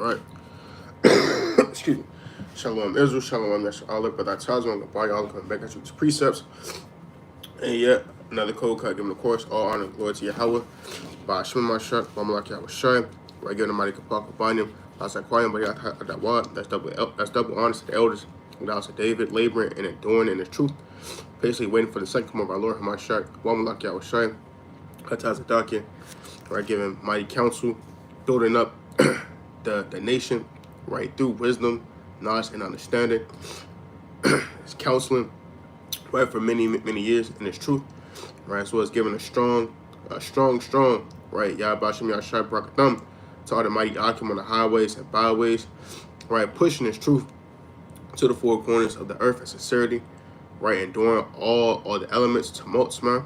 right? Excuse me. Shalom Israel, Shalom Yeshua Allah, but I tell you, I'm going to coming back at you with precepts. And yet, another code cut, giving the course, all honor and glory to Yahweh. By Shema Mashak, Mamalak Yahweh Shai, by giving the mighty Kapak upon him. I said, quiet, but that's double honor to the elders. And also David, laboring and enduring in the truth, patiently waiting for the second coming of our Lord Hamashak, Mamalak Yahweh Shai, Hatazadakia, right, giving mighty counsel, building up the nation, right, through wisdom, knowledge, and understanding. It's counseling, right, for many years in its truth, right, as well as giving a strong, right, Yahbashim Yashai Brakatham to all the mighty Akim on the highways and byways, right, pushing its truth to the four corners of the earth in sincerity, right, enduring all the elements, tumults, man,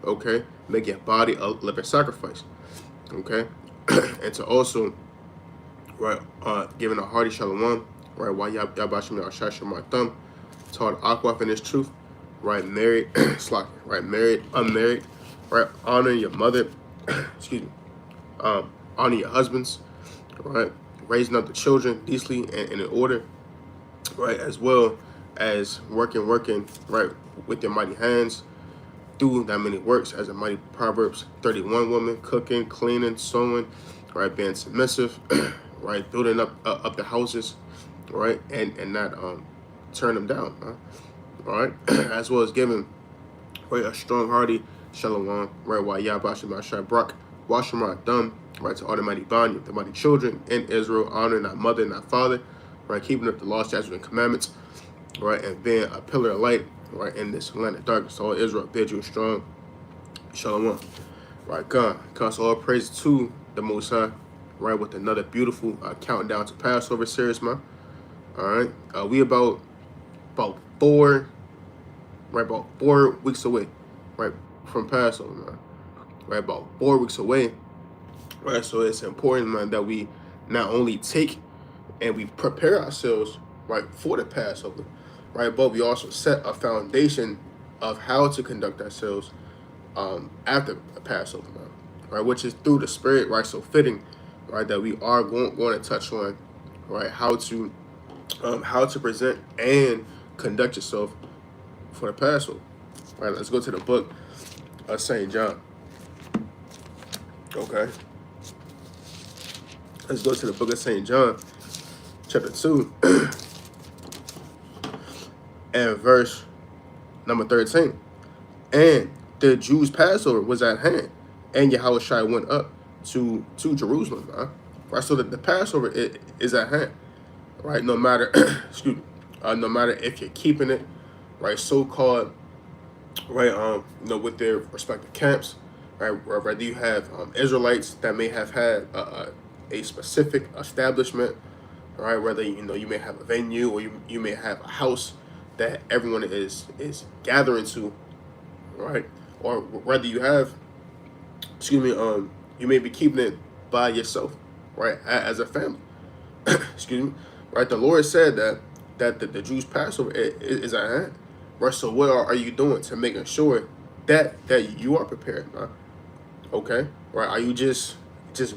okay, make your body a living sacrifice, okay, and to also, right, giving a hearty shalom, right, while Yahbashim Yashai Shemar Thumb, taught Akwaf in this truth, right, married, right, married, unmarried, right, honoring your mother, excuse me, honor your husbands, right, raising up the children decently and in order, right, as well as working, right, with your mighty hands, through that many works, as a mighty Proverbs 31 woman, cooking, cleaning, sewing, right, being submissive, right, building up the houses, right, and not turn them down, huh? All right, as well as giving, right, a strong hearty shalom, right, while Yahbashim Ashai Brak, Washemar Thumb, right, to all the mighty bond, the mighty children in Israel, honoring not mother, not father, right, keeping up the law, statutes, and commandments, right, and being a pillar of light, right, in this land of darkness. All Israel bid you a strong shalom, right, God, so all praise to the Most High, right, with another beautiful countdown to Passover series, man. All right, we about 4 weeks away, right, from Passover, man. Right, about 4 weeks away, right. So it's important, man, that we not only take and we prepare ourselves, right, for the Passover, right, but we also set a foundation of how to conduct ourselves after the Passover, man, right, which is through the Spirit, right. So fitting, right, that we are going to touch on, right, how to present and conduct yourself for the Passover, right. Let's go to the book of St. John. Okay, let's go to the book of St. John, chapter 2, and verse number 13. And the Jews' Passover was at hand, and Yahushua went up to Jerusalem, right? So that the Passover is at hand, right? No matter, excuse me, no matter if you're keeping it, right, so-called, right, with their respective camps, right, whether you have Israelites that may have had a specific establishment, right, whether, you may have a venue, or you may have a house that everyone is gathering to, right, or whether you have, excuse me, you may be keeping it by yourself, right, as a family, excuse me, right. The Lord said that the Jews' Passover is at hand, right. So what are you doing to making sure that you are prepared, man? Okay, right? Are you just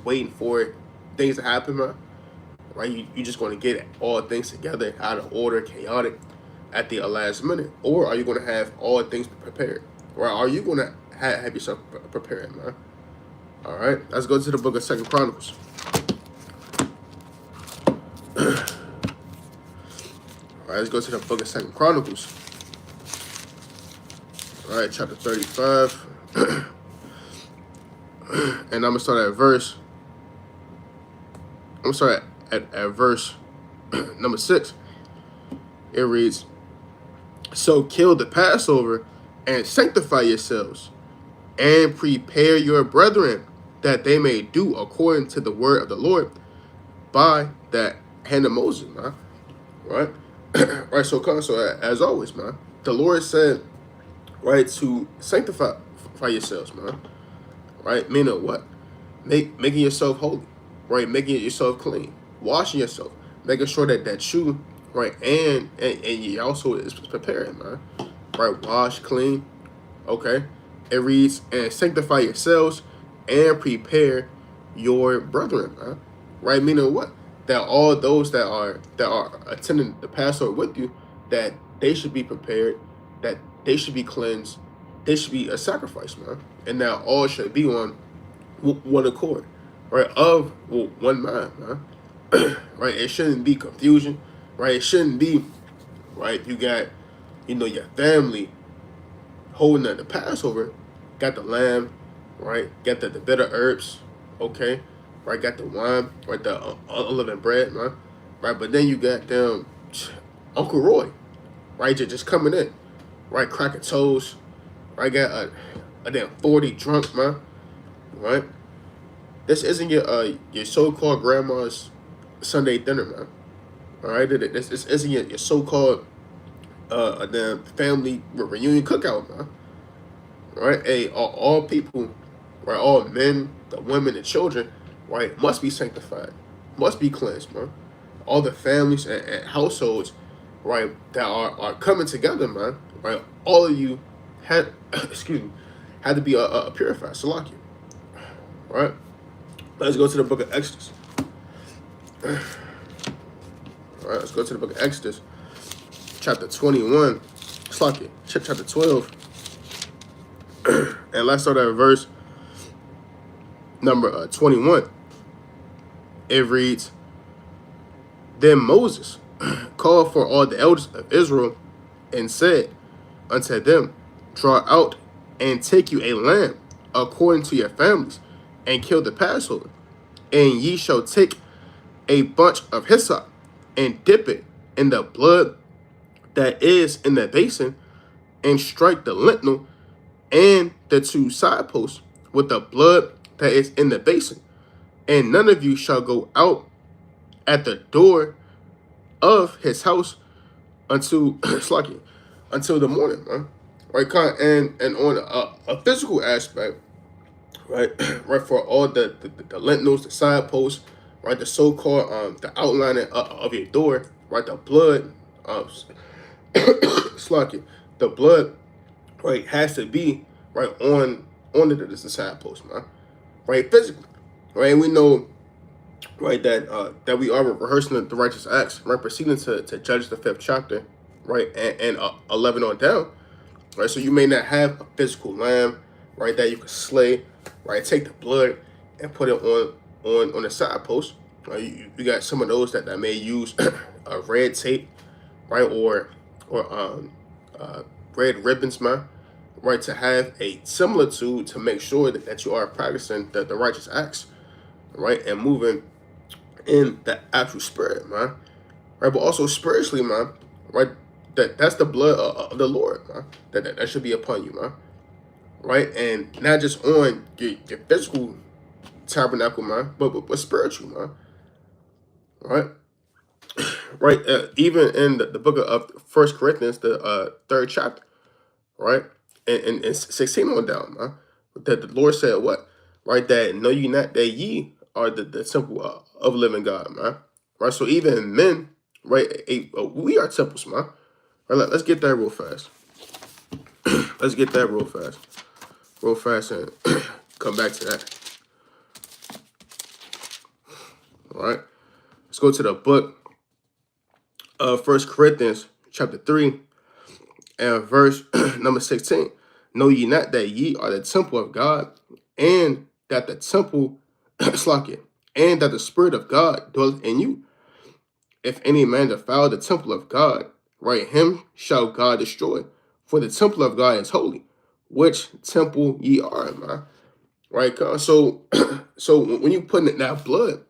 waiting for things to happen, man? Right? You just going to get all things together out of order, chaotic, at the last minute, or are you going to have all things prepared? Right? Are you going to have yourself prepared, man? All right, let's go to the book of 2 Chronicles. All right, let's go to the book of 2 Chronicles. All right, chapter 35. And I'm gonna start at verse. At verse number 6. It reads, "So kill the Passover and sanctify yourselves, and prepare your brethren, that they may do according to the word of the Lord by that hand of Moses," man. Right, right. So as always, man, the Lord said, right, to sanctify yourselves, man. Right, meaning what? Making yourself holy, right? Making yourself clean, washing yourself, making sure that you, right, and you also is preparing, man. Right, wash, clean. Okay, it reads, "And sanctify yourselves, and prepare your brethren," man. Right, meaning what? that all those that are attending the Passover with you, that they should be prepared, that they should be cleansed, they should be a sacrifice, man, and that all should be on one accord, right? Of one mind, man. Right? It shouldn't be confusion, right? It shouldn't be, right? You got, your family holding the Passover, got the lamb, right? Got the bitter herbs, okay, right? Got the wine, right? The unleavened bread, man, right? But then you got them Uncle Roy, right? Just coming in, right? Cracking toes, right? Got a damn 40 drunk, man, right? This isn't your so-called grandma's Sunday dinner, man. All right, this isn't your so-called a damn family reunion cookout, man. Right? Hey, all people, right? All men, the women, and children, right? Must be sanctified, must be cleansed, man. All the families and households, right? That are coming together, man. Right? All of you had, excuse me, had to be purified, salaki. Right? Let's go to the book of Exodus. All right, let's go to the book of Exodus, chapter 21. Salaki, chapter 12. And let's start at verse number 21. It reads, Then Moses called for all the elders of Israel and said unto them, Draw out and take you a lamb according to your families, and kill the Passover. And ye shall take a bunch of hyssop and dip it in the blood that is in the basin, and strike the lintel and the two side posts with the blood that is in the basin. And none of you shall go out at the door of his house until until the morning, man. Right, and on a physical aspect, right, right, for all the lintels, the side posts, right, the so-called the outlining of your door, right, the blood, the blood, right, has to be right on the side post, man, right, physically, right. And we know, right, that we are rehearsing the righteous acts, right, proceeding to Judges the 5th chapter, right, and 11 on down, right. So you may not have a physical lamb, right, that you can slay, right. Take the blood and put it on the side post. Right? You got some of those that may use a red tape, right, or red ribbons, man, right, to have a similar to make sure that you are practicing the righteous acts, right, and moving in the actual spirit, man, right, but also spiritually, man, right, that's the blood of the Lord, man, that should be upon you, man, right, and not just on your physical tabernacle, man, but spiritual, man, right, right, even in the book of 1 Corinthians, the 3rd chapter, right, and 16 on down, man, that the Lord said what, right, that know ye not that ye are the temple of living God, man, right, so even men, right, we are temples, man, right, let's get that real fast. Let's get that real fast, and come back to that. All right, let's go to the book of 1 Corinthians chapter 3 and verse number 16. Know ye not that ye are the temple of God, and that the temple and that the Spirit of God dwelleth in you? If any man defile the temple of God, right, him shall God destroy. For the temple of God is holy, which temple ye are, man. Right, so so when you putting that blood,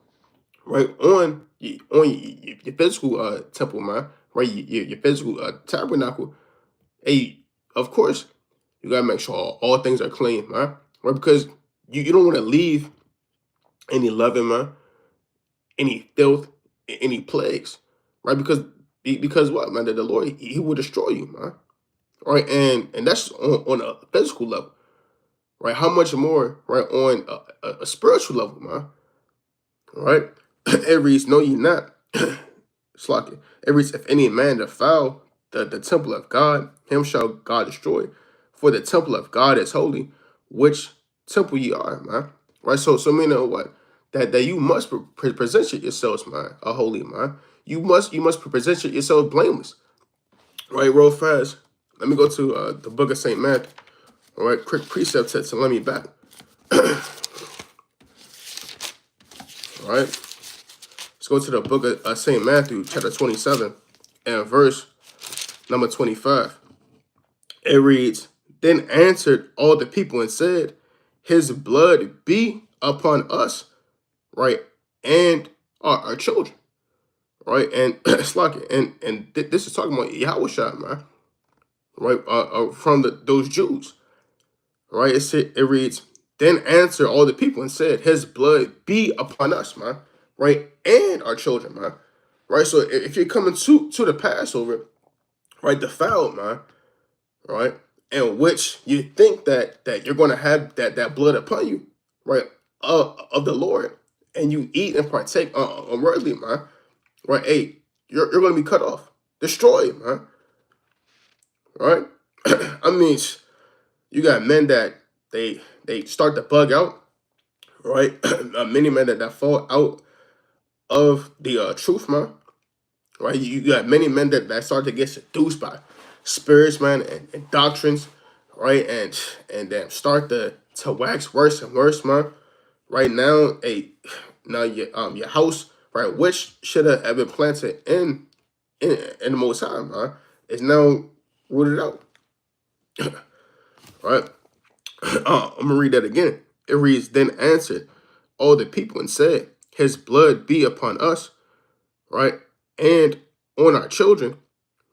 right, on your physical temple, man, right, your physical tabernacle, hey, of course, you gotta make sure all things are clean, man, right, because you don't want to leave any leaven, man, any filth, any plagues, right, because what, man, that the Lord, he will destroy you, man, right, and that's on a physical level, right, how much more, right, on a spiritual level, man, right. It reads, know ye not, Slack. It reads, if any man defile the temple of God, him shall God destroy. For the temple of God is holy, which temple ye are, man. Right? So meaning what? that you must present yourselves, man, a holy, man. You must present yourself blameless. Right, real fast. Let me go to the book of Saint Matthew. All right, quick precept to let me back. All right, let's go to the book of Saint Matthew, chapter 27, and verse number 25. It reads, "Then answered all the people and said, His blood be upon us, right, and our children." Right, and it's like, this is talking about Yahushua, man. Right, from those Jews. Right, it reads, "Then answered all the people and said, His blood be upon us, man, right, and our children, man." Right, so if you're coming to the Passover, right, defiled, man, right, in which you think that you're going to have that blood upon you, right, of the Lord, and you eat and partake unworthily, man, right, hey, you're going to be cut off, destroyed, man, right. I mean, you got men that they start to bug out, right? Many men that fall out of the truth, man, right? You got many men that start to get seduced by spirits, man, and doctrines, right? And then start to wax worse and worse, man. Right now, your house, right, which should have been planted in the Most High, man, is now rooted out, right? I'm gonna read that again. It reads, "Then answered all the people and said, His blood be upon us, right, and on our children,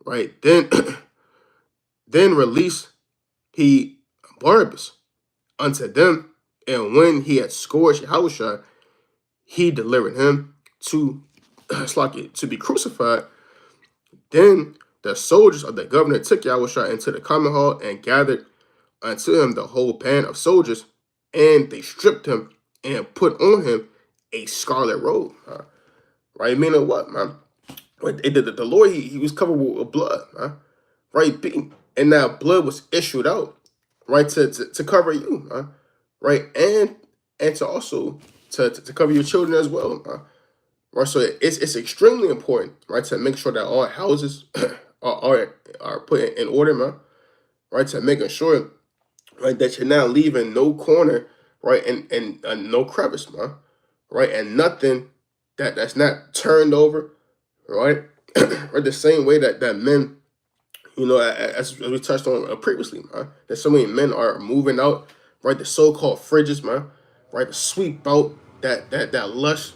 right. Then, then released he Barabbas unto them, and when he had scourged Yahushua, he delivered him to to be crucified. Then the soldiers of the governor took Yahushua into the common hall and gathered unto him the whole band of soldiers, and they stripped him and put on him a scarlet robe." Right? Meaning what, man? Right, the Lord, he was covered with blood, man. Right? And that blood was issued out, right, to cover you, man. Right? And to also to cover your children as well, man. Right? So it's extremely important, right, to make sure that all houses are put in order, man. Right? To making sure, right, that you're not leaving no corner, right, and no crevice, man, right, and nothing that's not turned over, right, or the same way that men, as we touched on previously, man, that so many men are moving out, right, the so-called fridges, man, right, to sweep out that lush,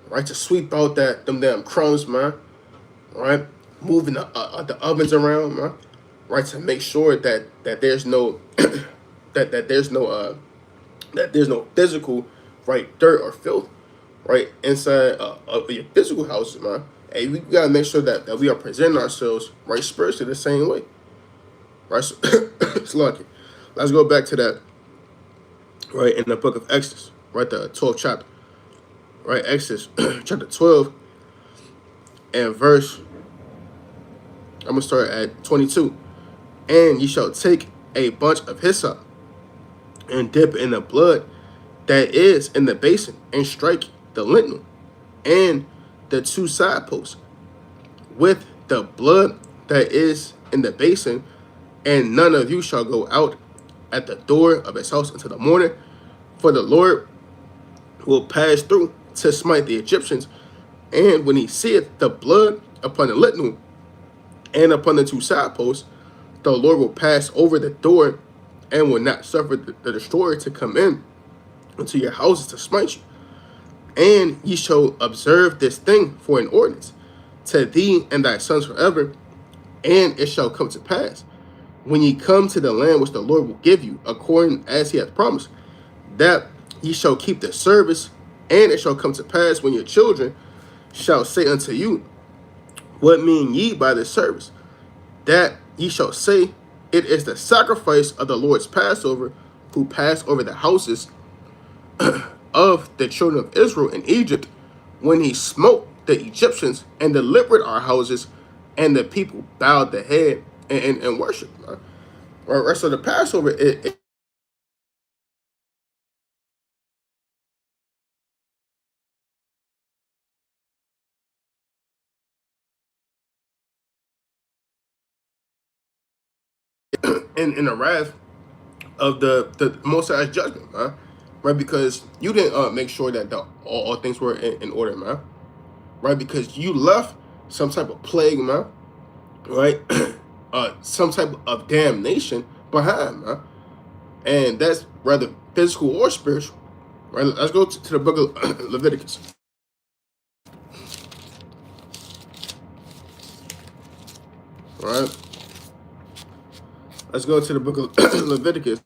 right, to sweep out them damn crumbs, man, right, moving the ovens around, man, right, to make sure that there's no that there's no physical, right, dirt or filth, right, inside of your physical houses, man. Hey, we gotta make sure that we are presenting ourselves, right, spiritually the same way, right. So, it's lucky. Let's go back to that, right, in the book of Exodus, right, the 12th chapter, right, Exodus chapter 12 and verse. I'm gonna start at 22. "And ye shall take a bunch of hyssop and dip in the blood that is in the basin, and strike the lintel and the two side posts with the blood that is in the basin, and none of you shall go out at the door of his house until the morning, for the Lord will pass through to smite the Egyptians. And when he seeth the blood upon the lintel and upon the two side posts, the Lord will pass over the door and will not suffer the destroyer to come in into your houses to smite you. And ye shall observe this thing for an ordinance to thee and thy sons forever. And it shall come to pass, when ye come to the land which the Lord will give you, according as he hath promised, that ye shall keep the service. And it shall come to pass, when your children shall say unto you, What mean ye by this service? That ye shall say, It is the sacrifice of the Lord's Passover, who passed over the houses of the children of Israel in Egypt, when he smote the Egyptians and delivered our houses, and the people bowed their head and worshiped." Right? So the Passover, it in the wrath of the Most High's judgment, man. Right, because you didn't make sure that all things were in order, man. Right, because you left some type of plague, man. Right, some type of damnation behind, man, and that's rather physical or spiritual. Right, let's go to the book of Leviticus. Right, let's go to the book of Leviticus.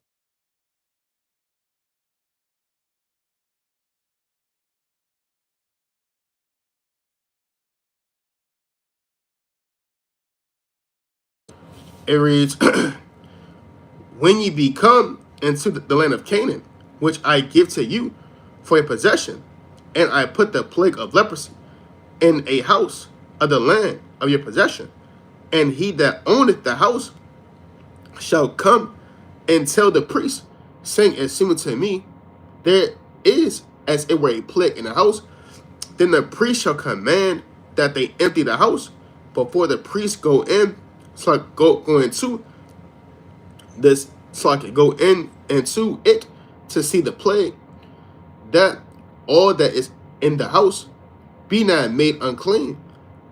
It reads, when ye be come into the land of Canaan, which I give to you for a possession, and I put the plague of leprosy in a house of the land of your possession, and he that owneth the house shall come and tell the priest, saying, it seemeth to me, there is as it were a plague in the house, then the priest shall command that they empty the house before the priest go in, so go into this, so I can go in into it to see the plague, that all that is in the house be not made unclean,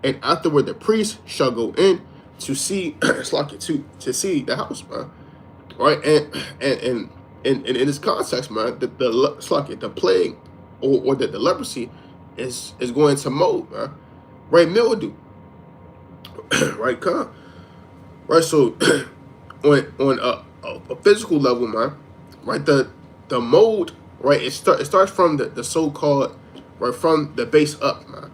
and afterward the priest shall go in to see to see the house, man. Right, and in this context, man, the plague or the leprosy is going to mold, man. Right, mildew. Right, come. Right, so on a physical level, man. Right, the mold, right, it starts from the so-called, right, from the base up, man.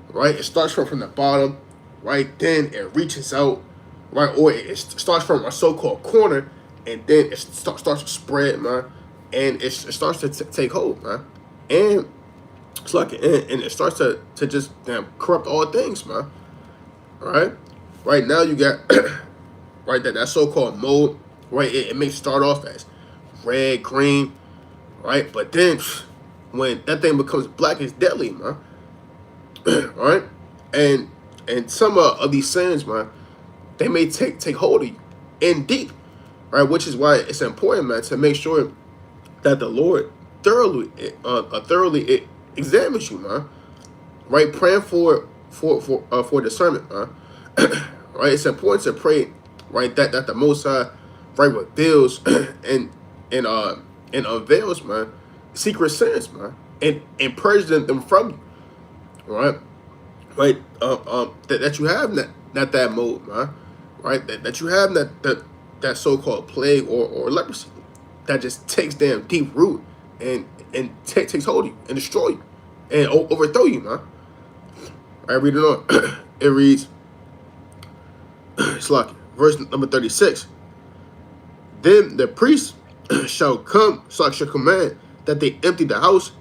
Right, it starts from the bottom, right, then it reaches out, right, or it starts from a so-called corner, and then it starts to spread, man, and it starts to take hold, man, and it's like, and it starts to just corrupt all things, man. Right now you got right that so-called mold, right, it may start off as red, green, right, but then when that thing becomes black, it's deadly, man. Right, and some of these sins, man, they may take hold of you in deep, right, which is why it's important, man, to make sure that the Lord thoroughly examines you, man. Right, praying for discernment, man. Right, it's important to pray, right, that the Most High, right, reveals and unveils, man, secret sins, man, and purges them from you, right, that you have that mode, man, right, that you have that so-called plague or leprosy that just takes damn deep root and takes hold of you and destroy you and overthrow you, man. I read it on. It reads, it's like verse number 36. Then the priest shall come, shall command that they empty the house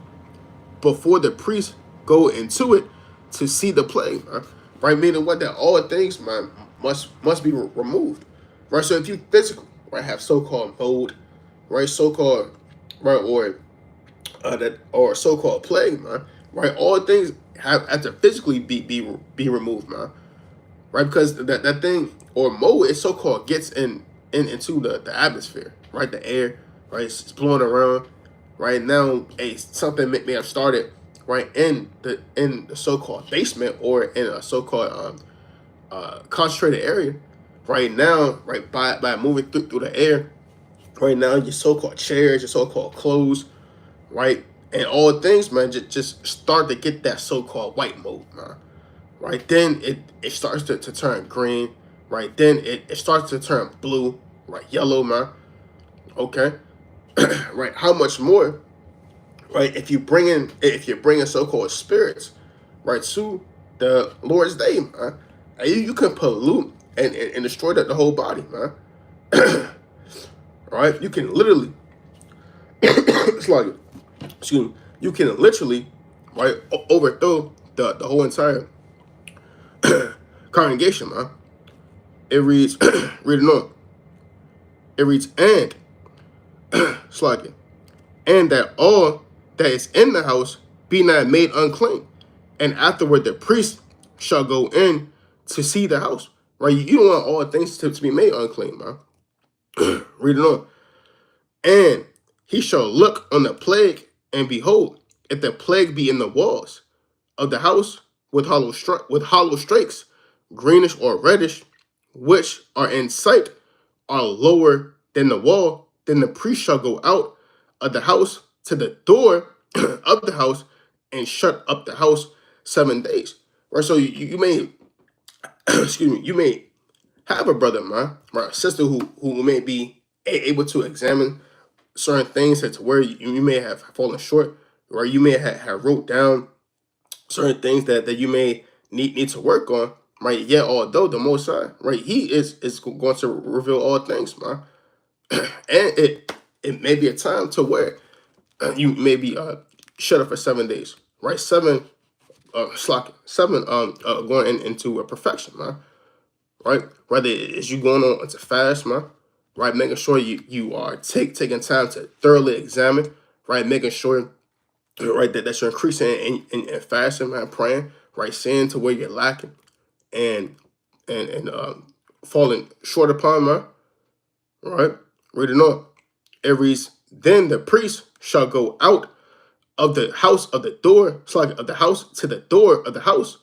before the priest go into it to see the plague, man. Right, meaning what, that all things, man, must be removed. Right, so if you physically, right, have so-called mold, right, so-called, right, or so-called plague, man, right, all things have to physically be removed, man. Right, because that thing or mold, it so-called gets into the atmosphere, right, the air, right, it's blowing around. Right now, something may have started, right, in the so-called basement or in a so-called concentrated area. Right now, right, by moving through the air, right now, your so-called chairs, your so-called clothes, right, and all things, man, just start to get that so-called white mold, man. Right, then it starts to turn green. Right, then it starts to turn blue, right, yellow, man. Okay. Right, how much more, right, if you're bringing so-called spirits, right, to the Lord's day, man, and you can pollute and destroy the whole body, man. Right, you can literally it's like, excuse me, you can literally, right, overthrow the whole entire congregation, man. It reads, read it on. It reads, and slacking, and that all that is in the house be not made unclean, and afterward the priest shall go in to see the house. Right, you don't want all things to be made unclean, man. Reading on. And he shall look on the plague, and behold, if the plague be in the walls of the house with hollow strakes, greenish or reddish, which are in sight, are lower than the wall, then the priest shall go out of the house to the door of the house and shut up the house 7 days. Right. So you may excuse me, you may have a brother, man, or a sister who may be able to examine certain things to where you may have fallen short, or you may have wrote down certain things that you may need to work on, right? Yeah, although the Most High, right, He is going to reveal all things, man. And it may be a time to where you may be shut up for 7 days, right? Seven going into a perfection, man. Right? Whether it's you going on into fast, man, right? Making sure you are taking time to thoroughly examine, right? Making sure, right, that you're increasing in fasting, man, praying, right? Seeing to where you're lacking and falling short upon, man, right? Reading on. It reads, then the priest shall go out of the house of the door, of the house to the door of the house,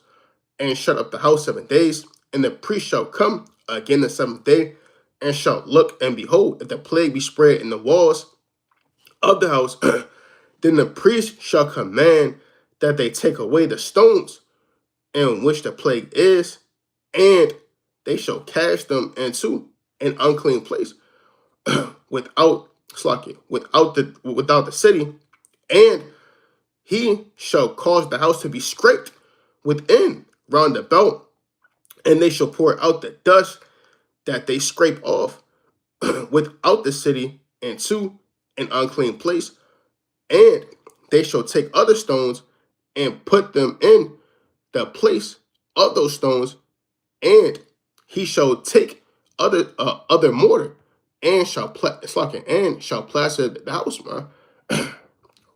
and shut up the house 7 days. And the priest shall come again the 7th day, and shall look, and behold, if the plague be spread in the walls of the house, then the priest shall command that they take away the stones in which the plague is, and they shall cast them into an unclean place without the city, and he shall cause the house to be scraped within round about, and they shall pour out the dust that they scrape off without the city into an unclean place, and they shall take other stones and put them in the place of those stones, and he shall take other mortar and shall plaster the house, man.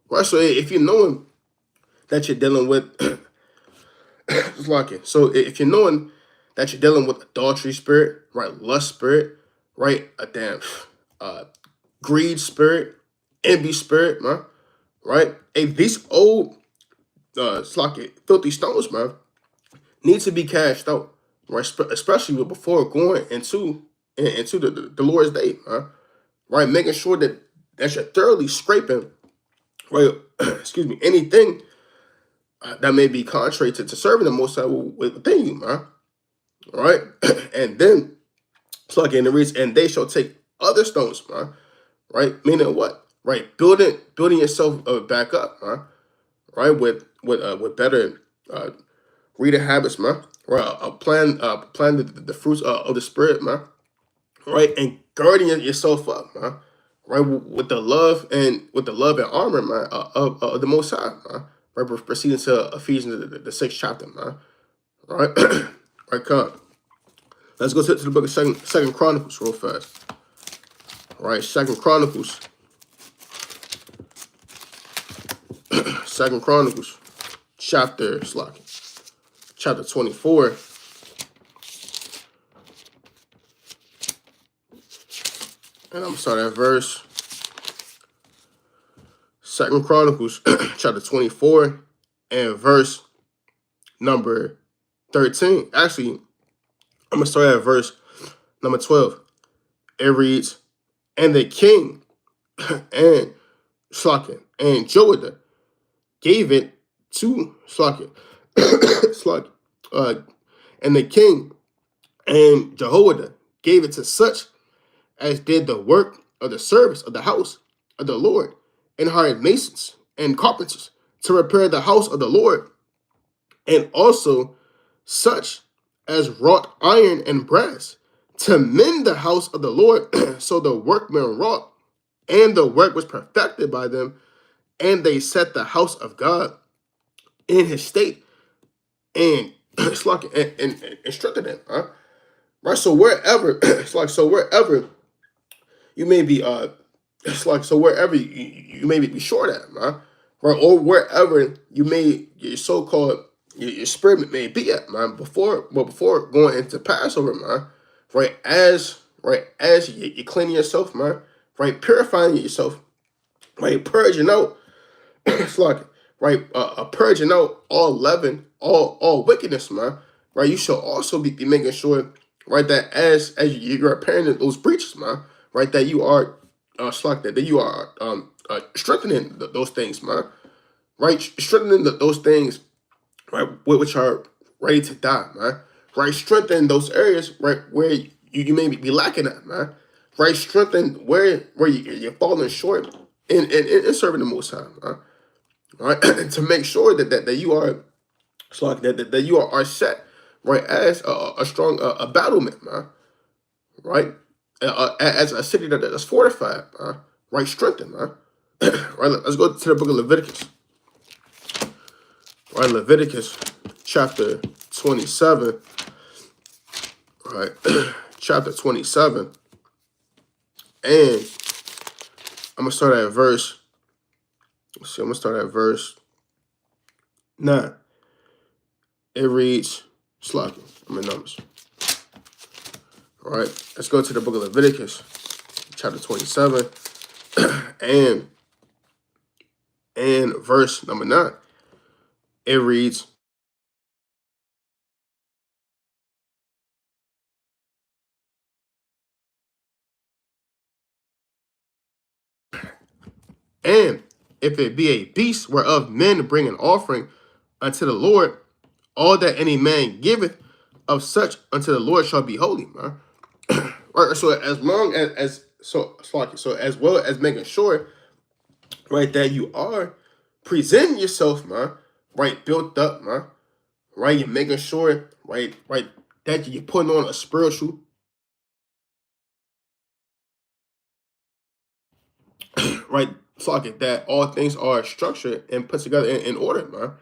Right. So if you're knowing that you're dealing with so if you're knowing that you're dealing with adultery spirit, right, lust spirit, right, a damn greed spirit, envy spirit, man, right? These old filthy stones, man, need to be cast out, right? Especially before going into the Lord's day, man, right? Making sure that you're thoroughly scraping, right? Excuse me, anything that may be contrary to serving the Most High within you, man. Right? And then in the reads, and they shall take other stones, man. Right? Meaning what? Right? Building yourself back up, man. Right? With better reading habits, man. Right? Plan the fruits of the spirit, man. Right? And guarding yourself up, man. Right? With the love and armor, man, of the Most High, man. Right? Proceeding to Ephesians, the 6th chapter, man. Right? Right, come. Let's go to the book of Second Chronicles real fast. All right, Second Chronicles. Second Chronicles, chapter 24. And I'm starting at verse. Second Chronicles, chapter 24, and verse number 13. Actually, I'm going to start at verse number 12. It reads, and the king and Joadah gave it to and the king and Jehoiada gave it to such as did the work of the service of the house of the Lord, and hired masons and carpenters to repair the house of the Lord, and also such as wrought iron and brass to mend the house of the Lord. So the workmen wrought, and the work was perfected by them, and they set the house of God in his state, and and strengthened it. Right. So wherever wherever you may be wherever you may be short at, man, right, or wherever your so-called your spirit may be at, man, before going into Passover, man, right, as right? As you cleaning yourself, man, right? Purifying yourself, right? Purging out, it's like, right? Purging out all leaven, all wickedness, man, right? You should also be making sure, right, that as you're repairing those breaches, man, right, that you are, that you are strengthening those things, man, right? Strengthening those things, right, which are ready to die, man. Right, strengthen those areas, right, where you may be lacking at, man. Right, strengthen where you're falling short in serving the Most High, man. Right, to make sure that you are, it's like that you are set, right, as a strong a battlement, man. Right, as a city that's fortified, man. Right, strengthened, man. Right, let's go to the book of Leviticus. Right, Leviticus chapter 27. Right, chapter 27, and I'm gonna start at verse. Let's see, I'm gonna start at verse 9. It reads, "Slocking." I'm in Numbers. All right, let's go to the book of Leviticus, chapter 27, and verse number 9. It reads, "And if it be a beast whereof men bring an offering unto the Lord, all that any man giveth of such unto the Lord shall be holy, man." Right, so as long as so as well as making sure, right, that you are presenting yourself, man, right, built up, man, right, you're making sure, right, that you're putting on a spiritual, right, that all things are structured and put together in order, man,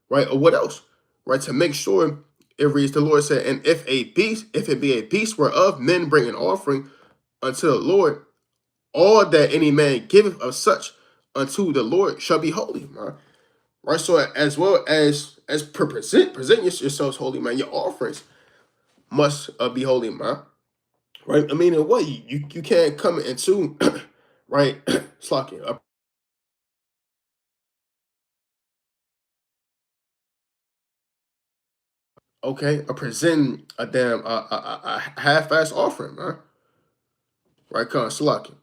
right, or what else, right, to make sure. It reads, the Lord said, "And if it be a beast whereof men bring an offering unto the Lord, all that any man giveth of such unto the Lord shall be holy," man. Right. So as well as present yourselves holy, man. Your offerings must be holy, man. Right. I mean, in what you can't come into, right? Slocking. Okay, a present a damn a half-ass offering, man. Right, come slocking.